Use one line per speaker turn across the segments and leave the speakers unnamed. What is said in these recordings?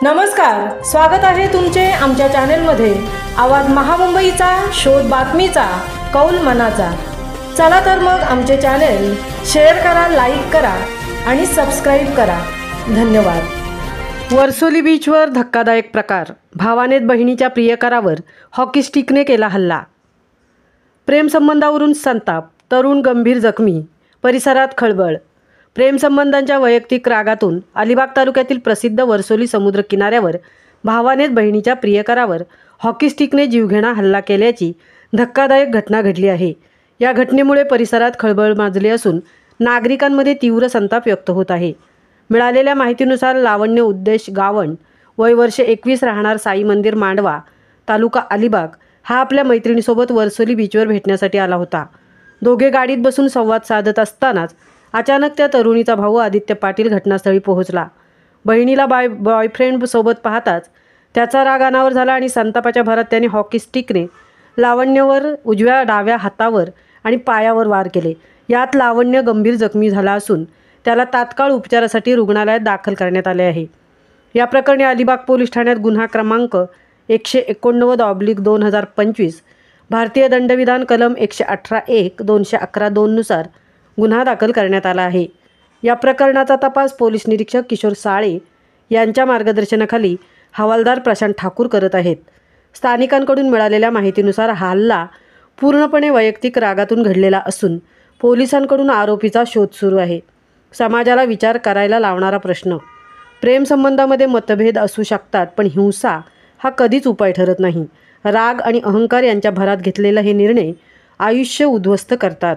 नमस्कार, स्वागत आहे तुमचे आमच्या चॅनेलमध्ये। आवाज महामुंबईचा, शोध बातमीचा, कौल मनाचा। चला तर मग आमचे चॅनेल शेअर करा, लाईक करा आणि सबस्क्राइब करा। धन्यवाद। वर्सोली बीचवर धक्कादायक प्रकार। भावानेच बहिणीच्या प्रियकरावर हॉकी स्टिकने केला हल्ला। प्रेमसंबंधावरून संताप, तरुण गंभीर जखमी, परिसरात खळबळ। प्रेमसंबंधांच्या वैयक्तिक रागातून अलिबाग तालुक्यातील प्रसिद्ध वर्सोली समुद्र किनाऱ्यावर भावानेच बहिणीच्या प्रियकरावर हॉकी स्टिकने जीवघेणा हल्ला केल्याची धक्कादायक घटना घडली आहे। या घटनेमुळे परिसरात खळबळ माजली असून नागरिकांमध्ये तीव्र संताप व्यक्त होत आहे। मिळालेल्या माहितीनुसार लावण्य उद्देश गावण, वय वर्ष 21, राहणार साई मंदिर मांडवा, तालुका अलिबाग, हा आपल्या मैत्रिणीसोबत वर्सोली बीचवर भेटण्यासाठी आला होता। दोघे गाडीत बसून संवाद साधत असतानाच अचानक त्या तरुणीचा भाऊ आदित्य पाटील घटनास्थळी पोहोचला। बहिणीला बॉयफ्रेंड सोबत पाहताच त्याचा राग अनावर झाला आणि संतापाच्या भरात त्याने हॉकी स्टिकने लावण्यवर उजव्या डाव्या हातावर आणि पायावर वार केले। यात लावण्य गंभीर जखमी झाला असून त्याला तात्काळ उपचारासाठी रुग्णालयात दाखल करण्यात आले आहे। या प्रकरणी अलिबाग पोलीस ठाण्यात गुन्हा क्रमांक 189/2025 भारतीय दंडविधान कलम 118(1), 211(2) नुसार गुन्हा दाखल करण्यात आला आहे। या प्रकरणाचा तपास पोलीस निरीक्षक किशोर साळे यांच्या मार्गदर्शनाखाली हवालदार प्रशांत ठाकूर करत आहेत। स्थानिकांकडून मिळालेल्या माहितीनुसार हा हल्ला पूर्णपणे वैयक्तिक रागातून घडलेला असून पोलिसांकडून आरोपीचा शोध सुरू आहे। समाजाला विचार करायला लावणारा प्रश्न। प्रेमसंबंधामध्ये मतभेद असू शकतात, पण हिंसा हा कधीच उपाय ठरत नाही। राग आणि अहंकार यांच्या भरात घेतलेला हे निर्णय आयुष्य उद्ध्वस्त करतात।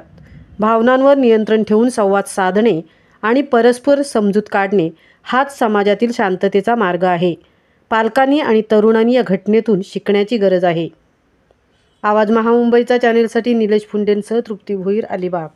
भावनांवर नियंत्रण ठेवून संवाद साधणे आणि परस्पर समजूत काढणे हाच समाजातील शांततेचा मार्ग आहे। पालकांनी आणि तरुणांनी या घटनेतून शिकण्याची गरज आहे। आवाज महामुंबईचा चॅनेलसाठी निलेश फुंडेंसह तृप्ती भोईर, अलिबाग।